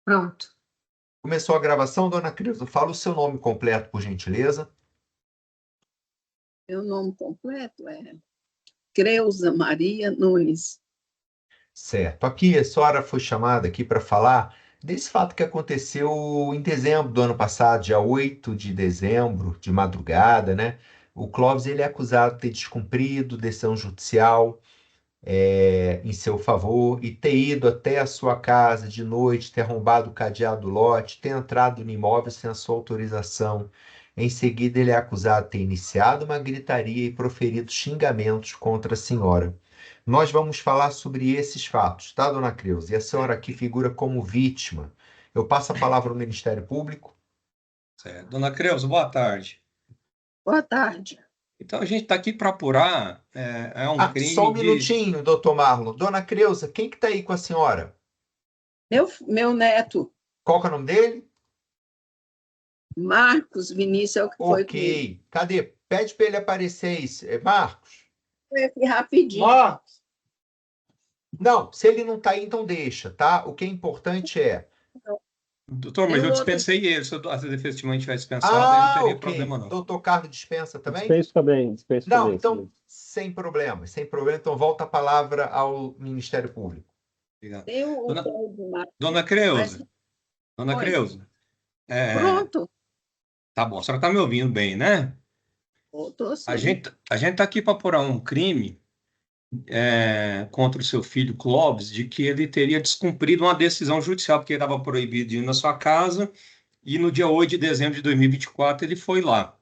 Pronto. Começou a gravação, dona Creuza. Fala o seu nome completo, por gentileza. Meu nome completo é Creuza Maria Nunes. Certo. Aqui a senhora foi chamada aqui para falar desse fato que aconteceu em dezembro do ano passado, dia 8 de dezembro, de madrugada, né? O Clóvis ele é acusado de ter descumprido decisão judicial em seu favor e ter ido até a sua casa de noite, ter arrombado o cadeado do lote, ter entrado no imóvel sem a sua autorização. Em seguida, ele é acusado de ter iniciado uma gritaria e proferido xingamentos contra a senhora. Nós vamos falar sobre esses fatos, tá, dona Creuza? E a senhora aqui figura como vítima. Eu passo a palavra ao Ministério Público. Certo. Dona Creuza, boa tarde. Boa tarde. Então, a gente está aqui para apurar um Só crime um minutinho, doutor Marlon. Dona Creuza, quem que está aí com a senhora? Meu neto, Qual que é o nome dele? Marcos Vinícius, é o que foi comigo. Ok. Cadê? Pede para ele aparecer aí. Marcos? Foi aqui rapidinho. Marcos! Não, se ele não está aí, então deixa, tá? O que é importante é... Doutor, mas Tem eu outro- dispensei ele. Se a defesa testemunha tivesse dispensado, aí não teria problema, não. Doutor Carlos dispensa também? Dispenso também, dispenso Não, também. então, sem problema, sem problema. Então, volta a palavra ao Ministério Público. Obrigado. Tem o Dona- tal do Marcos. Dona Creuza, Dona Oi. Creuza, Pronto. tá bom, a senhora está me ouvindo bem, né? Tô sim. A gente está aqui para apurar um crime contra o seu filho Clóvis, de que ele teria descumprido uma decisão judicial, porque ele estava proibido de ir na sua casa, e no dia 8 de dezembro de 2024 ele foi lá.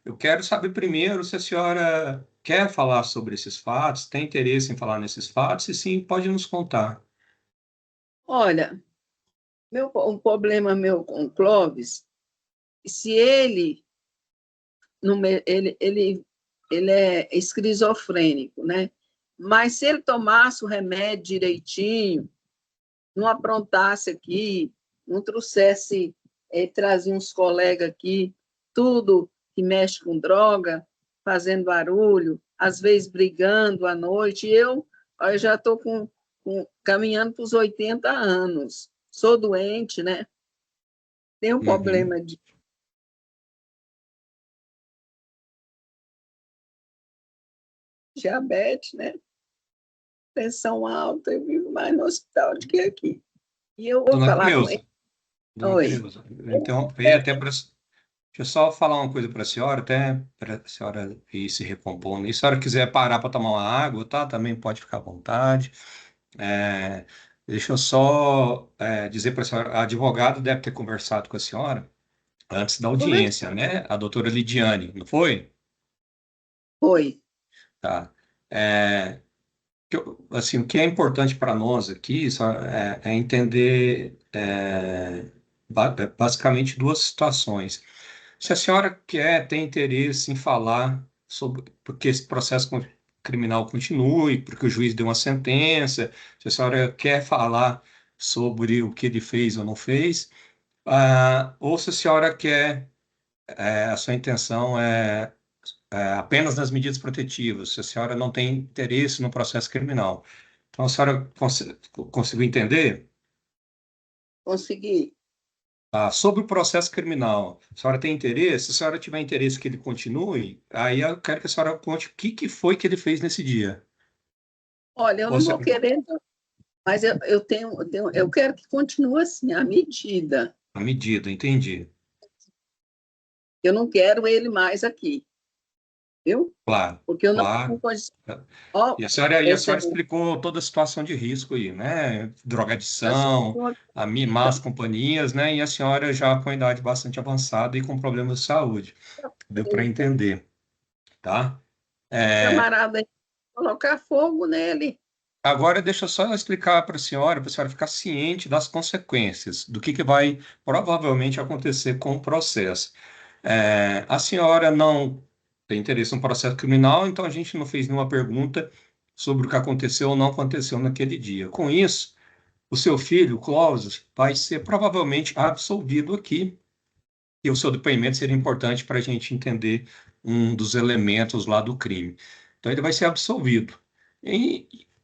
Eu quero saber primeiro se a senhora quer falar sobre esses fatos, tem interesse em falar nesses fatos, e sim, pode nos contar. Olha, um problema meu com o Clóvis, se ele, ele é esquizofrênico, né? Mas se ele tomasse o remédio direitinho, não aprontasse aqui, não trouxesse, trazia uns colegas aqui, tudo que mexe com droga, fazendo barulho, às vezes brigando à noite. Eu já estou caminhando para os 80 anos. Sou doente, né? Tenho um problema de diabetes, né? Pressão alta, eu vivo mais no hospital do que aqui. E eu vou Dona falar com Creuza, ele. Dona Oi. Creuza, interromper até para... Deixa eu só falar uma coisa para a senhora, até para a senhora ir se recompondo. E se a senhora quiser parar para tomar uma água, tá? Também pode ficar à vontade. Deixa eu só dizer para a senhora, a advogada deve ter conversado com a senhora antes da audiência, né? A doutora Lidiane, não foi? Oi. Tá. Assim, o que é importante para nós aqui é entender basicamente duas situações. Se a senhora tem interesse em falar sobre porque esse processo criminal continue, porque o juiz deu uma sentença, se a senhora quer falar sobre o que ele fez ou não fez, ou se a senhora quer, a sua intenção apenas nas medidas protetivas, se a senhora não tem interesse no processo criminal. Então, a senhora conseguiu entender? Consegui. Sobre o processo criminal, a senhora tem interesse? Se a senhora tiver interesse que ele continue, aí eu quero que a senhora conte o que foi que ele fez nesse dia. Olha, eu não vou querer, mas eu quero que continue assim, à medida. À medida, entendi. Eu não quero ele mais aqui. Viu? Claro, porque eu não claro. tenho condição. E a senhora explicou toda a situação de risco aí, né? Drogadição, más companhias, né? E a senhora já com idade bastante avançada e com problemas de saúde. Deu para entender, tá? Camarada, colocar fogo nele. Agora, deixa eu só explicar para a senhora ficar ciente das consequências, do que vai provavelmente acontecer com o processo. A senhora não tem interesse no processo criminal, então a gente não fez nenhuma pergunta sobre o que aconteceu ou não aconteceu naquele dia. Com isso, o seu filho, Clóvis, vai ser provavelmente absolvido aqui, e o seu depoimento seria importante para a gente entender um dos elementos lá do crime. Então, ele vai ser absolvido.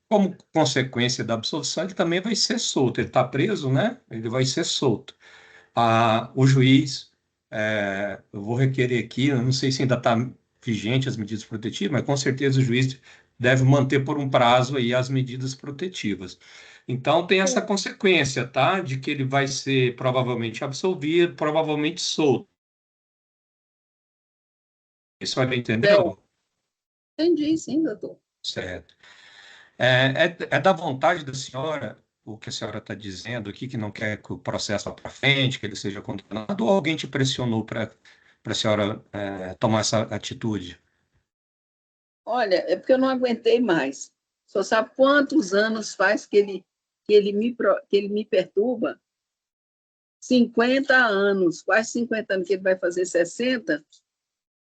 Como consequência da absolvição, ele também vai ser solto. Ele está preso, né? Ele vai ser solto. O juiz, eu vou requerer aqui, eu não sei se ainda está vigente as medidas protetivas, mas com certeza o juiz deve manter por um prazo aí as medidas protetivas. Então tem essa consequência, tá? De que ele vai ser provavelmente absolvido, provavelmente solto. Isso aí É, entendeu? entendi, sim, doutor. Certo. É da vontade da senhora o que a senhora está dizendo aqui, que não quer que o processo vá para frente, que ele seja condenado, ou alguém te pressionou para a senhora tomar essa atitude? Olha, é porque eu não aguentei mais. Só sabe quantos anos faz que ele me perturba? 50 anos, quase 50 anos que ele vai fazer 60.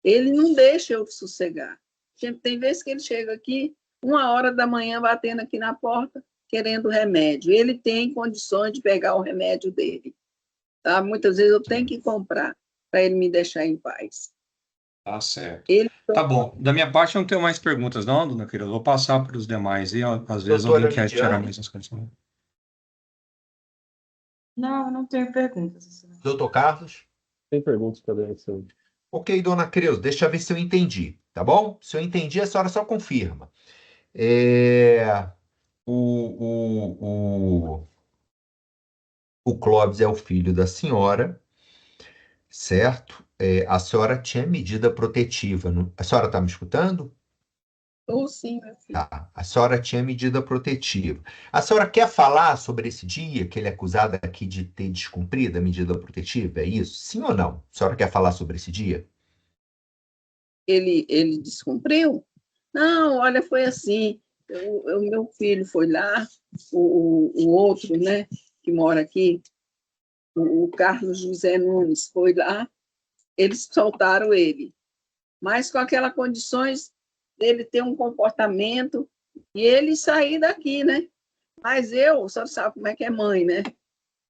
Ele não deixa eu sossegar. Tem vezes que ele chega aqui, 1 hora da manhã, batendo aqui na porta, querendo remédio. Ele tem condições de pegar o remédio dele. Tá? Muitas vezes eu tenho que comprar para ele me deixar em paz. Tá certo. Ele, Tá bom. Da minha parte, eu não tenho mais perguntas, não, dona querida. Eu vou passar para os demais. E às vezes alguém Doutora quer tirar Lidiane, mais as coisas. Não, eu não tenho perguntas, excelência. doutor Carlos. Tem perguntas também, excelente. Ok, dona Creuza, deixa eu ver se eu entendi, tá bom? Se eu entendi, a senhora só confirma. É, o, o, o Clóvis é o filho da senhora, certo? A senhora tinha medida protetiva. A senhora está me escutando? ou sim, meu filho. Tá. A senhora tinha medida protetiva. A senhora quer falar sobre esse dia que ele é acusado aqui de ter descumprido a medida protetiva? É isso? Sim ou não? A senhora quer falar sobre esse dia? Ele descumpriu? Não, olha, foi assim. Meu filho foi lá, o outro, né, que mora aqui, o Carlos José Nunes, foi lá, eles soltaram ele, mas com aquelas condições dele ter um comportamento e ele sair daqui, né? Mas eu, só sabe como é que é mãe, né?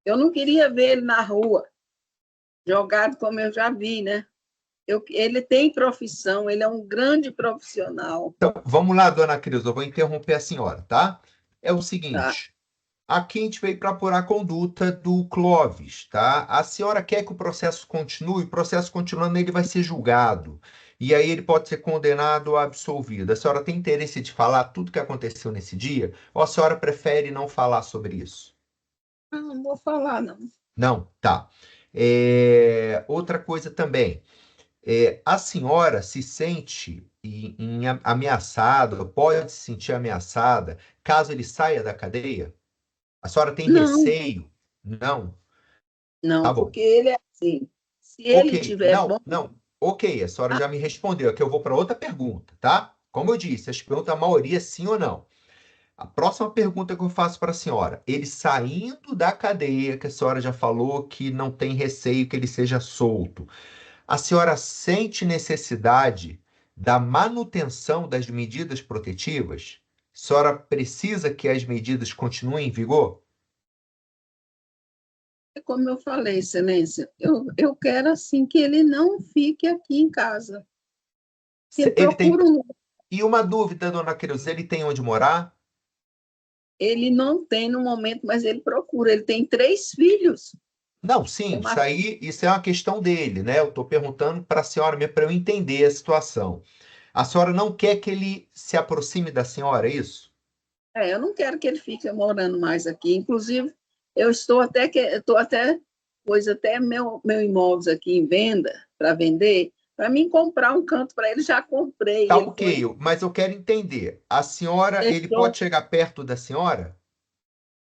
Eu não queria ver ele na rua, jogado como eu já vi, né? Ele tem profissão, ele é um grande profissional. Então, vamos lá, dona Cris, eu vou interromper a senhora, tá? É o Tá? seguinte, aqui a gente veio para apurar a conduta do Clóvis, tá? A senhora quer que o processo continue, o processo continuando, ele vai ser julgado. E aí ele pode ser condenado ou absolvido. A senhora tem interesse de falar tudo o que aconteceu nesse dia? Ou a senhora prefere não falar sobre isso? Não vou falar, não. Não, tá. Outra coisa também. A senhora se sente ameaçada, pode se sentir ameaçada, caso ele saia da cadeia? A senhora tem Não, receio? Não? Tá não, bom. porque ele é assim. Se ele Ok, tiver não, bom, não. Ok, a senhora já me respondeu. Aqui eu vou para outra pergunta, tá? Como eu disse, as perguntas, a maioria é sim ou não. A próxima pergunta que eu faço para a senhora: ele saindo da cadeia, que a senhora já falou que não tem receio que ele seja solto, a senhora sente necessidade da manutenção das medidas protetivas? A senhora precisa que as medidas continuem em vigor? como eu falei, excelência, eu quero assim que ele não fique aqui em casa. Que Ele tem. procura um. E uma dúvida, dona Creuza, ele tem onde morar? Ele não tem no momento, mas ele procura. Ele tem 3 filhos. Não, É sim, uma... isso é uma questão dele, né? Eu estou perguntando para a senhora mesmo para eu entender a situação. A senhora não quer que ele se aproxime da senhora, é isso? eu não quero que ele fique morando mais aqui. Inclusive, estou até pus até meu imóveis aqui em venda para vender, para mim comprar um canto para ele. Já comprei. Tá Ele ok, foi, mas eu quero entender. A senhora, ele deixou, pode chegar perto da senhora?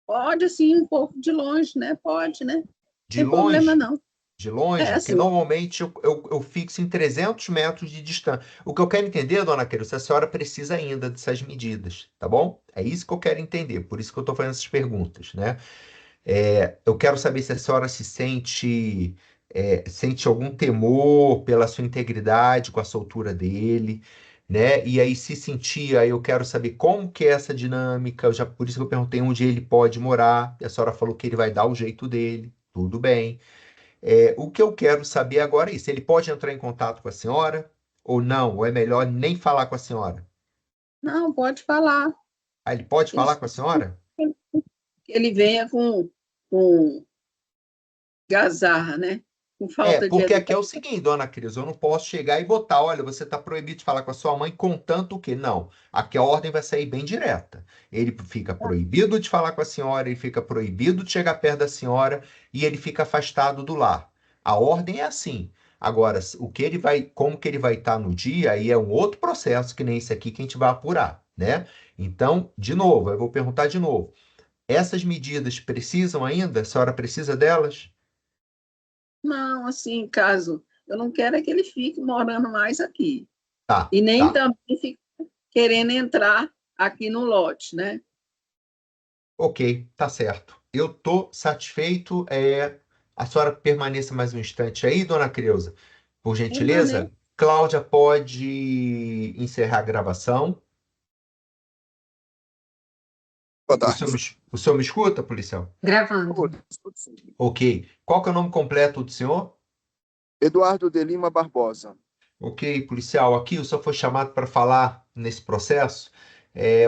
pode assim um pouco de longe, né? Pode, né? Não De tem problema longe? não. De É longe? Porque assim, normalmente eu fixo em 300 metros de distância. O que eu quero entender, dona Queiroz, se a senhora precisa ainda dessas medidas, tá bom? É isso que eu quero entender, por isso que eu estou fazendo essas perguntas, né? Eu quero saber se a senhora se sente algum temor pela sua integridade com a soltura dele, né? E aí, se sentir, aí eu quero saber como que é essa dinâmica. Por isso que eu perguntei onde ele pode morar. E a senhora falou que ele vai dar o jeito dele. Tudo bem. O que eu quero saber agora é isso. Ele pode entrar em contato com a senhora ou não? Ou é melhor nem falar com a senhora? não, pode falar. Ah, ele pode falar com a senhora? Que ele venha com gazarra, né? Com falta de Porque aqui é o educação. seguinte, dona Cris, eu não posso chegar e botar, olha, você está proibido de falar com a sua mãe, contanto que não. Aqui a ordem vai sair bem direta. Ele fica proibido de falar com a senhora, ele fica proibido de chegar perto da senhora e ele fica afastado do lar. A ordem é assim. Agora, como que ele vai estar no dia, aí é um outro processo que nem esse aqui que a gente vai apurar, né? Então, de novo, eu vou perguntar de novo. Essas medidas precisam ainda? A senhora precisa delas? Não, assim, caso eu não quero é que ele fique morando mais aqui. Tá, E nem tá. também fique querendo entrar aqui no lote, né? Ok, tá certo. Eu tô satisfeito. A senhora permaneça mais um instante aí, dona Creuza, por gentileza. Permanece. Cláudia pode encerrar a gravação. Boa O senhor, tarde. o senhor me escuta, policial? Gravando. Ok. Qual que é o nome completo do senhor? Eduardo de Lima Barbosa. Ok, policial. Aqui o senhor foi chamado para falar nesse processo.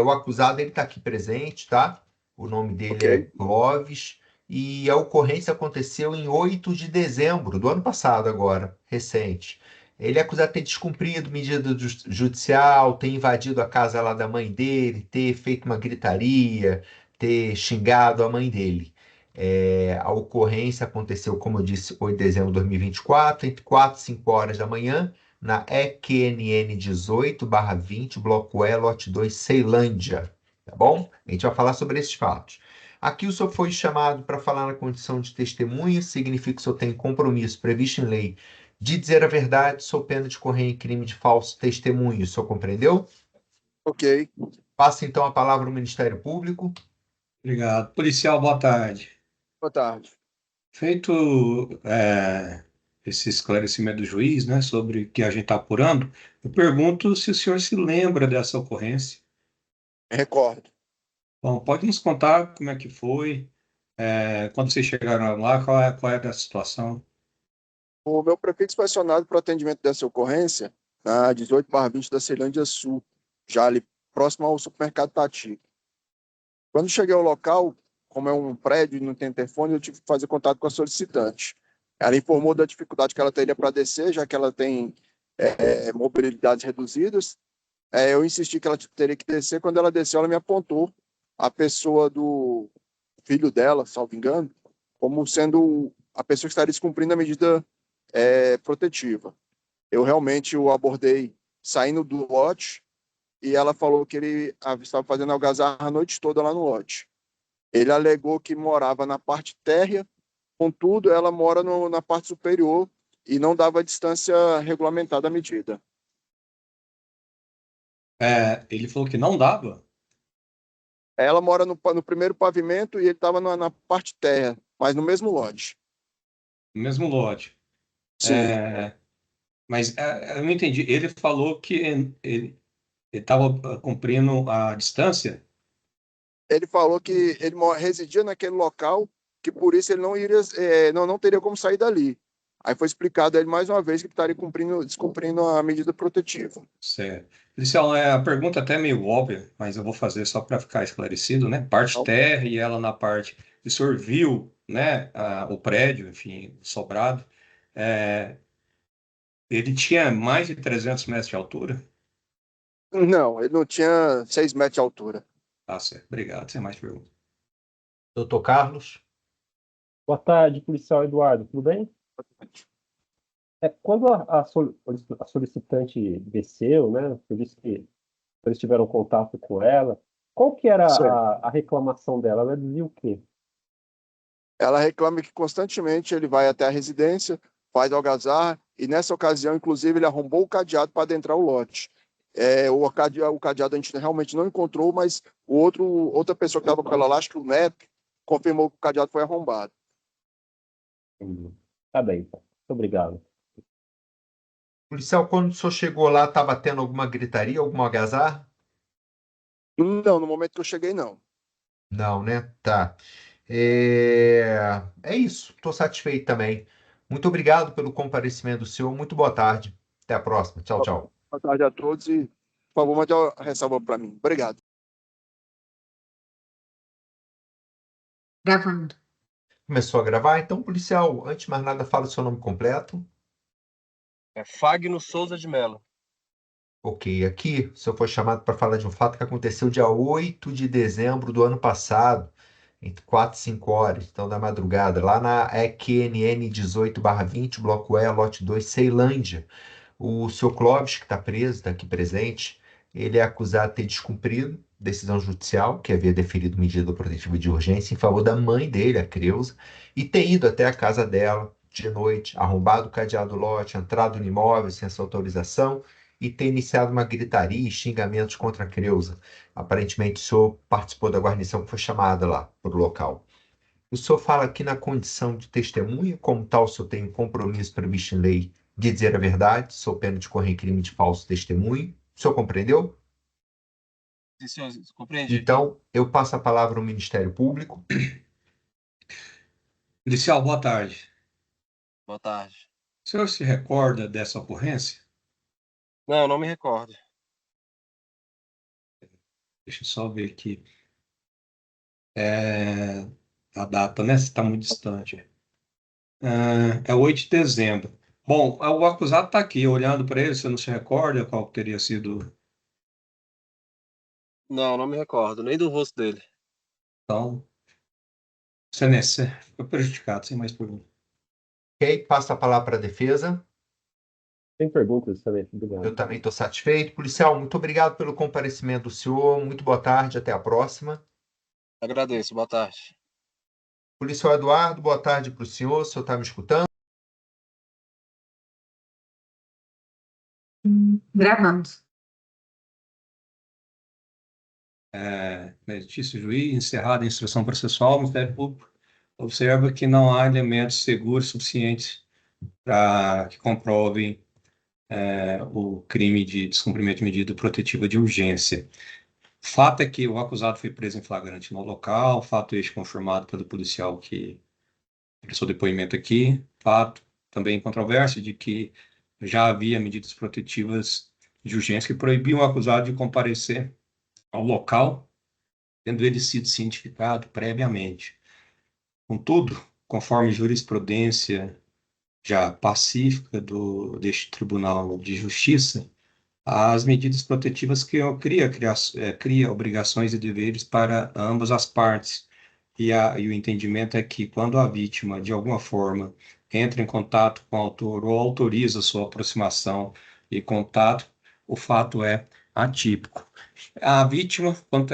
O acusado ele está aqui presente, tá? O nome dele é Ok. Clóvis e a ocorrência aconteceu em 8 de dezembro do ano passado, agora, recente. Ele é acusado de ter descumprido medida judicial, ter invadido a casa lá da mãe dele, ter feito uma gritaria, ter xingado a mãe dele. A ocorrência aconteceu, como eu disse, 8 de dezembro de 2024, entre 4 e 5 horas da manhã na EQNN 18/20, Bloco E, Lote 2, Ceilândia. Tá bom? A gente vai falar sobre esses fatos. Aqui o senhor foi chamado para falar na condição de testemunha, significa que o senhor tem compromisso previsto em lei de dizer a verdade, sob pena de correr em crime de falso testemunho. O senhor compreendeu? Ok. Passa então a palavra ao Ministério Público. Obrigado. Policial, boa tarde. Boa tarde. Feito esse esclarecimento do juiz, né, sobre o que a gente está apurando, eu pergunto se o senhor se lembra dessa ocorrência. Recordo. Bom, pode nos contar como é que foi, quando vocês chegaram lá, qual é a situação? O meu prefixo foi acionado para o atendimento dessa ocorrência na 18/20 da Ceilândia Sul, já ali próximo ao supermercado Tati. Quando cheguei ao local, como é um prédio e não tem telefone, eu tive que fazer contato com a solicitante. Ela informou da dificuldade que ela teria para descer, já que ela tem mobilidades reduzidas. Eu insisti que ela teria que descer. Quando ela desceu, ela me apontou a pessoa do filho dela, salvo engano, como sendo a pessoa que estaria descumprindo a medida protetiva. Eu realmente o abordei saindo do lote e ela falou que ele estava fazendo algazarra a noite toda lá no lote. Ele alegou que morava na parte térrea, contudo, ela mora na parte superior e não dava a distância regulamentada à medida. Ele falou que não dava? Ela mora no primeiro pavimento e ele estava na parte térrea, mas no mesmo lote. No mesmo lote. Sim. Mas eu não entendi. Ele falou que ele estava cumprindo a distância? Ele falou que ele residia naquele local, que por isso ele não iria, não teria como sair dali. Aí foi explicado a ele mais uma vez que ele estaria descumprindo a medida protetiva. Certo. Policial, a pergunta até é meio óbvia, mas eu vou fazer só para ficar esclarecido, né? Parte Então, terra e ela na parte. O senhor viu, né, o prédio, enfim, o sobrado. É, ele tinha mais de 300 metros de altura? não, ele não tinha 6 metros de altura. Tá certo. Obrigado. Sem mais perguntas. Doutor Carlos. Boa tarde, policial Eduardo, tudo bem? Quando a solicitante desceu, né, você disse que eles tiveram contato com ela, qual que era Certo. a reclamação dela? Ela dizia o quê? Ela reclama que constantemente ele vai até a residência, faz algazarra, e nessa ocasião, inclusive, ele arrombou o cadeado para adentrar o lote. O cadeado a gente realmente não encontrou, mas outra pessoa que estava com ela lá, acho que o neto, confirmou que o cadeado foi arrombado. Tá bem, então. Muito obrigado. Policial, quando o senhor chegou lá, estava tendo alguma gritaria, alguma algazarra? Não, no momento que eu cheguei, não. Não, né? Tá. É isso. Estou satisfeito também. Muito obrigado pelo comparecimento do senhor. Muito boa tarde. Até a próxima. Tchau, tchau. Boa tarde a todos e, por favor, mande a ressalva para mim. Obrigado. Gravando. Começou a gravar? Então, policial, antes de mais nada, fala o seu nome completo. É Fagno Souza de Mello. Ok, aqui o senhor foi chamado para falar de um fato que aconteceu dia 8 de dezembro do ano passado, entre 4 e 5 horas, então da madrugada, lá na EQNN 18/20, Bloco E, Lote 2, Ceilândia. O senhor Clóvis, que está preso, está aqui presente, ele é acusado de ter descumprido decisão judicial, que havia deferido medida protetiva de urgência em favor da mãe dele, a Creuza, e ter ido até a casa dela de noite, arrombado o cadeado do lote, entrado no imóvel sem essa autorização e ter iniciado uma gritaria e xingamentos contra a Creuza. Aparentemente, o senhor participou da guarnição que foi chamada lá para o local. O senhor fala aqui na condição de testemunha, como tal, o senhor tem um compromisso previsto em lei de dizer a verdade, sob pena de correr crime de falso testemunho. O senhor compreendeu? Sim, senhor, compreendi. Então, eu passo a palavra ao Ministério Público. Policial, boa tarde. Boa tarde. O senhor se recorda dessa ocorrência? Não, não me recordo. Deixa eu só ver aqui. A data, né? Está muito distante. É 8 de dezembro. Bom, o acusado está aqui, olhando para ele, você não se recorda qual teria sido. Não, não me recordo, nem do rosto dele. Então, você foi prejudicado, sem mais perguntas. Ok, passo a palavra para a defesa. Sem perguntas, também. Obrigado. Eu também estou satisfeito. Policial, muito obrigado pelo comparecimento do senhor. Muito boa tarde, até a próxima. Agradeço, boa tarde. Policial Eduardo, boa tarde para o senhor. O senhor está me escutando? Gravando. Meritíssimo juiz, encerrada a instrução processual, o Ministério Público observa que não há elementos seguros suficientes para que comprovem o crime de descumprimento de medida protetiva de urgência. O fato é que o acusado foi preso em flagrante no local, fato este confirmado pelo policial que prestou depoimento aqui, fato também controverso de que já havia medidas protetivas de urgência que proibiam o acusado de comparecer ao local, tendo ele sido cientificado previamente. Contudo, conforme jurisprudência já pacífica deste Tribunal de Justiça, as medidas protetivas cria obrigações e deveres para ambas as partes. E o entendimento é que quando a vítima, de alguma forma, entra em contato com o autor ou autoriza sua aproximação e contato, o fato é atípico. A vítima, quando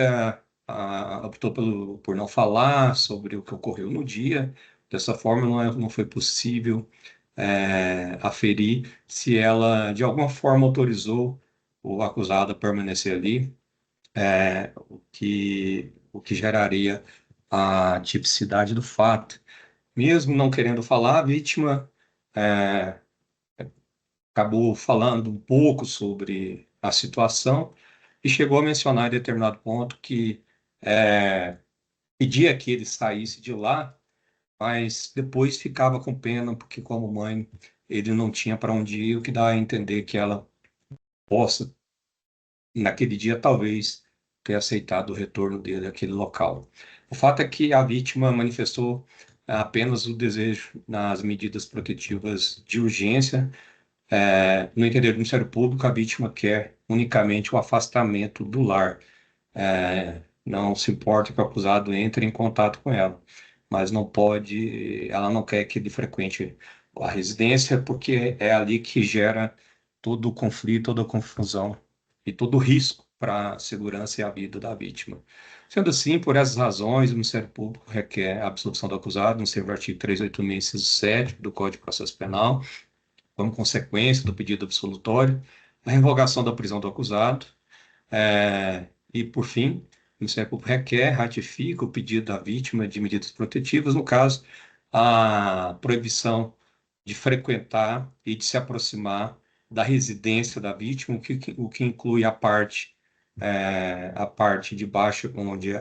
optou por não falar sobre o que ocorreu no dia, dessa forma não foi possível aferir se ela, de alguma forma, autorizou o acusado a permanecer ali, o que geraria a tipicidade do fato. Mesmo não querendo falar, a vítima acabou falando um pouco sobre a situação e chegou a mencionar em determinado ponto que pedia que ele saísse de lá, mas depois ficava com pena, porque como mãe ele não tinha para onde ir, o que dá a entender que ela possa, naquele dia, talvez, ter aceitado o retorno dele àquele local. O fato é que a vítima manifestou apenas o desejo nas medidas protetivas de urgência. No entender do Ministério Público, a vítima quer unicamente o afastamento do lar. Não se importa que o acusado entre em contato com ela, mas ela não quer que ele frequente a residência, porque é ali que gera todo o conflito, toda a confusão e todo o risco para a segurança e a vida da vítima. Sendo assim, por essas razões, o Ministério Público requer a absolução do acusado, no seu artigo 386, inciso 7 do Código de Processo Penal, como consequência do pedido absolutório, a revogação da prisão do acusado, e, por fim, o Ministério Público ratifica o pedido da vítima de medidas protetivas, no caso, a proibição de frequentar e de se aproximar da residência da vítima, o que inclui a parte de baixo, onde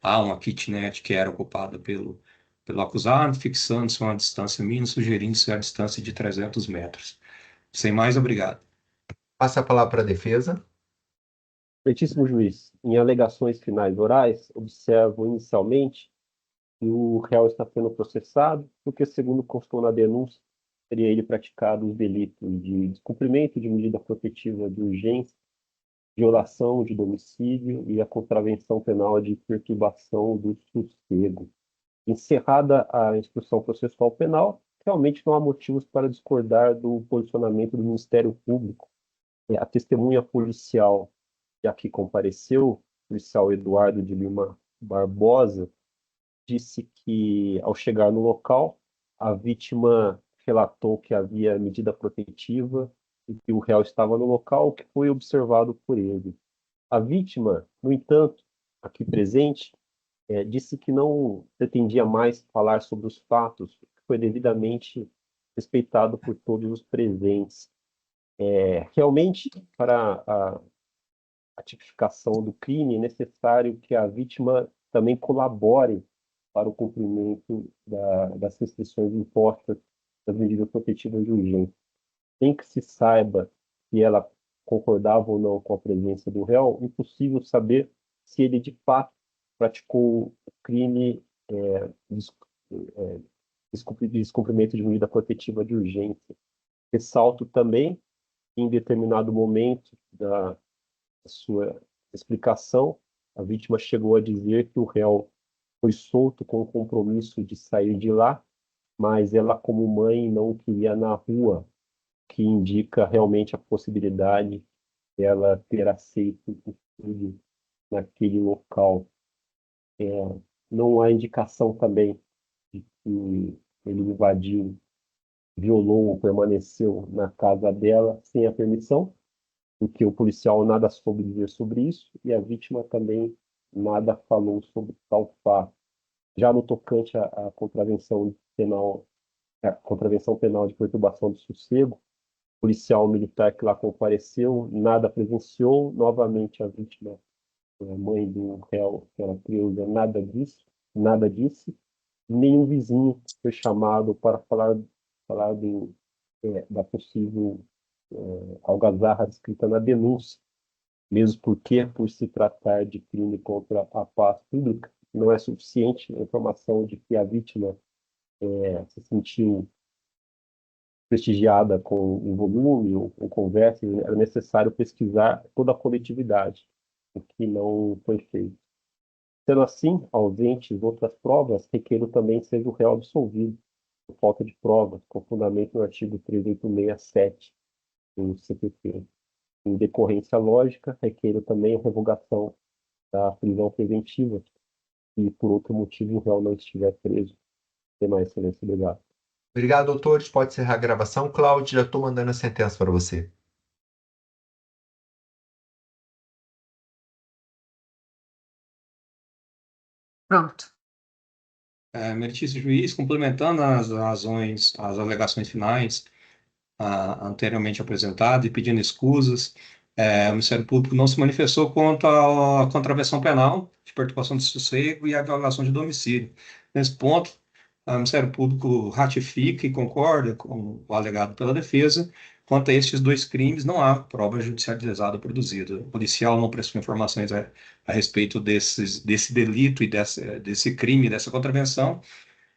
há uma kitnet que era ocupada pelo acusado, fixando-se uma distância mínima, sugerindo-se a distância de 300 metros. Sem mais, obrigado. Passa a palavra para a defesa. Meritíssimo juiz, em alegações finais orais, observo inicialmente e o réu está sendo processado porque, segundo constou na denúncia, teria ele praticado os delitos de descumprimento de medida protetiva de urgência, violação de domicílio e a contravenção penal de perturbação do sossego. Encerrada a instrução processual penal, realmente não há motivos para discordar do posicionamento do Ministério Público. A testemunha policial que aqui compareceu, o policial Eduardo de Lima Barbosa, disse que, ao chegar no local, a vítima relatou que havia medida protetiva e que o réu estava no local, o que foi observado por ele. A vítima, no entanto, aqui presente, disse que não pretendia mais falar sobre os fatos, que foi devidamente respeitado por todos os presentes. Realmente, para a tipificação do crime, é necessário que a vítima também colabore para o cumprimento das restrições impostas das medidas protetivas de urgência. Sem que se saiba se ela concordava ou não com a presença do réu, é impossível saber se ele de fato praticou o crime de descumprimento de medida protetiva de urgência. Ressalto também que, em determinado momento da sua explicação, a vítima chegou a dizer que o réu foi solto com o compromisso de sair de lá, mas ela, como mãe, não queria na rua, que indica realmente a possibilidade dela ter aceito o filho naquele local. Não há indicação também de que ele invadiu, violou ou permaneceu na casa dela sem a permissão, porque o policial nada soube dizer sobre isso e a vítima também nada falou sobre tal fato. Já no tocante à contravenção penal de perturbação do sossego, o policial militar que lá compareceu nada presenciou, novamente a vítima, a mãe do réu, que era Creuza, nada disse, nenhum vizinho foi chamado para falar da possível algazarra descrita na denúncia, mesmo porque, por se tratar de crime contra a paz pública, não é suficiente a informação de que a vítima se sentiu prestigiada com o volume ou com conversa, era necessário pesquisar toda a coletividade, o que não foi feito. Sendo assim, ausentes outras provas, requeiro também seja o réu absolvido, por falta de provas, com fundamento no artigo 3867 do CPP. Em decorrência lógica, requeiro também a revogação da prisão preventiva, e por outro motivo o réu não estiver preso. Tem mais, excelência. Obrigado. Obrigado, doutores. Pode encerrar a gravação. Cláudio, já estou mandando a sentença para você. Pronto. Meritíssimo juiz, complementando as razões, as alegações finais anteriormente apresentadas e pedindo escusas, o Ministério Público não se manifestou contra a contravenção penal de perturbação de sossego e a violação de domicílio. Nesse ponto, o Ministério Público ratifica e concorda com o alegado pela defesa. Quanto a estes dois crimes, não há prova judicializada produzida. O policial não prestou informações a respeito desse delito e desse crime, dessa contravenção,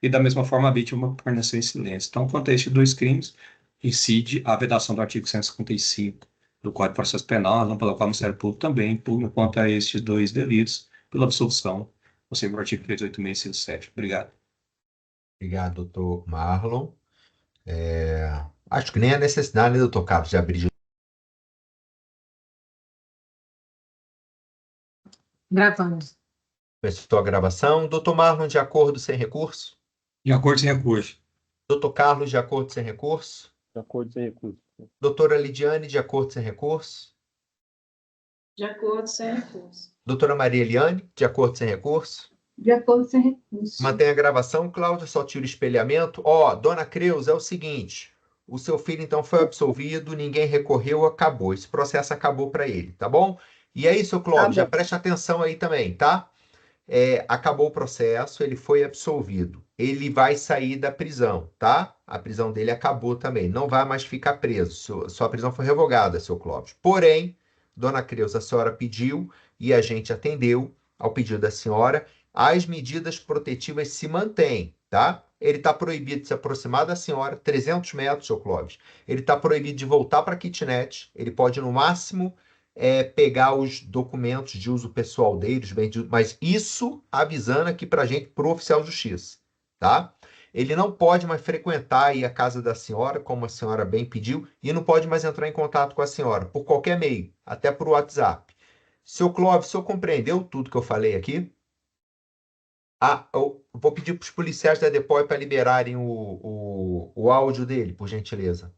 e da mesma forma a vítima permaneceu em silêncio. Então, quanto a estes dois crimes, incide a vedação do artigo 155 do Código de Processo Penal, não pela qual o Ministério Público também pugna quanto a estes dois delitos pela absolução, ou seja, o artigo 386, inciso 7. Obrigado. Obrigado, doutor Marlon. Acho que nem há necessidade, né, doutor Carlos, de abrir. Gravando. Começou a gravação. Doutor Marlon, de acordo, sem recurso? De acordo, sem recurso. Doutor Carlos, de acordo, sem recurso? De acordo, sem recurso. Doutora Lidiane, de acordo, sem recurso? De acordo, sem recurso. Doutora Maria Eliane, de acordo, sem recurso? De acordo, sem recurso. Mantém a gravação, Cláudio, só tira o espelhamento. Dona Creuza, é o seguinte, o seu filho então foi absolvido, ninguém recorreu, acabou. Esse processo acabou para ele, tá bom? E aí, seu Cláudio, já preste atenção aí também, tá? Acabou o processo, ele foi absolvido. Ele vai sair da prisão, tá? A prisão dele acabou também, não vai mais ficar preso. Sua prisão foi revogada, seu Cláudio. Porém, Dona Creuza, a senhora pediu e a gente atendeu ao pedido da senhora. as medidas protetivas se mantêm, tá? Ele está proibido de se aproximar da senhora, 300 metros, seu Clóvis. Ele está proibido de voltar para a kitnet. Ele pode, no máximo, pegar os documentos de uso pessoal dele, mas isso avisando aqui para a gente, para o oficial de justiça, tá? Ele não pode mais frequentar aí a casa da senhora, como a senhora bem pediu, e não pode mais entrar em contato com a senhora, por qualquer meio, até por WhatsApp. Seu Clóvis, o senhor compreendeu tudo que eu falei aqui? Eu vou pedir para os policiais da DEPOI para liberarem o áudio dele, por gentileza.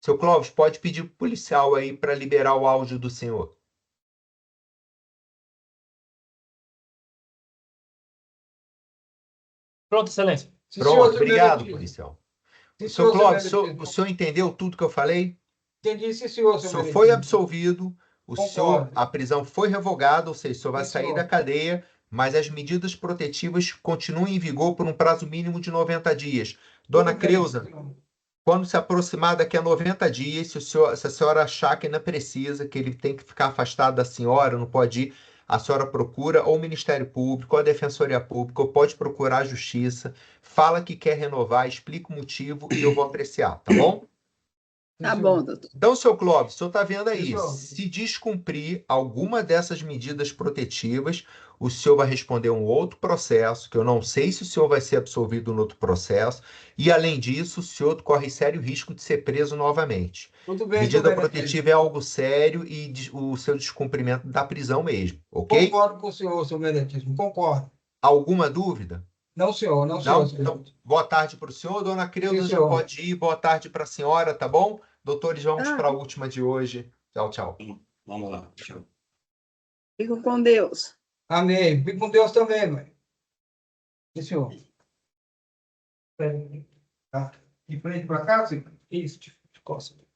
Seu Clóvis, pode pedir para o policial aí para liberar o áudio do senhor. Pronto, excelência. Sim, Pronto, senhor, seu obrigado, Benedito. policial. Sim, Seu senhor, seu Clóvis, Benedito. o senhor entendeu tudo que eu falei? Entendi, sim, senhor, O seu senhor Benedito. foi absolvido, Concordo. a prisão foi revogada, ou seja, o senhor vai Sim, sair senhor. da cadeia, mas as medidas protetivas continuam em vigor por um prazo mínimo de 90 dias. Dona Tudo bem, Creuza, senhor. quando se aproximar daqui a 90 dias, se a senhora achar que ainda precisa, que ele tem que ficar afastado da senhora, não pode ir, a senhora procura ou o Ministério Público, ou a Defensoria Pública, ou pode procurar a Justiça, fala que quer renovar, explica o motivo e eu vou apreciar, tá bom? Tá bom, doutor. Então, seu Clóvis, o senhor está vendo aí, Pessoal. se descumprir alguma dessas medidas protetivas, o senhor vai responder um outro processo, que eu não sei se o senhor vai ser absolvido no outro processo, e além disso, o senhor corre sério risco de ser preso novamente. Tudo bem, Medida seu Benedito. protetiva é algo sério e o seu descumprimento da prisão mesmo, ok? Concordo com o senhor, seu Benedito. Concordo. Alguma dúvida? Não, senhor, não, Não? senhor. seu Então, Benedito. boa tarde para o senhor, dona Creuza, Sim, já senhor. pode ir, boa tarde para a senhora, tá bom? Doutores, vamos Ah. para a última de hoje. Tchau, tchau. Vamos lá. Tchau. Fico com Deus. Amém. Fique com Deus também, mãe. Sim, senhor. Tá. De frente para cá, sim? Isso, de costas.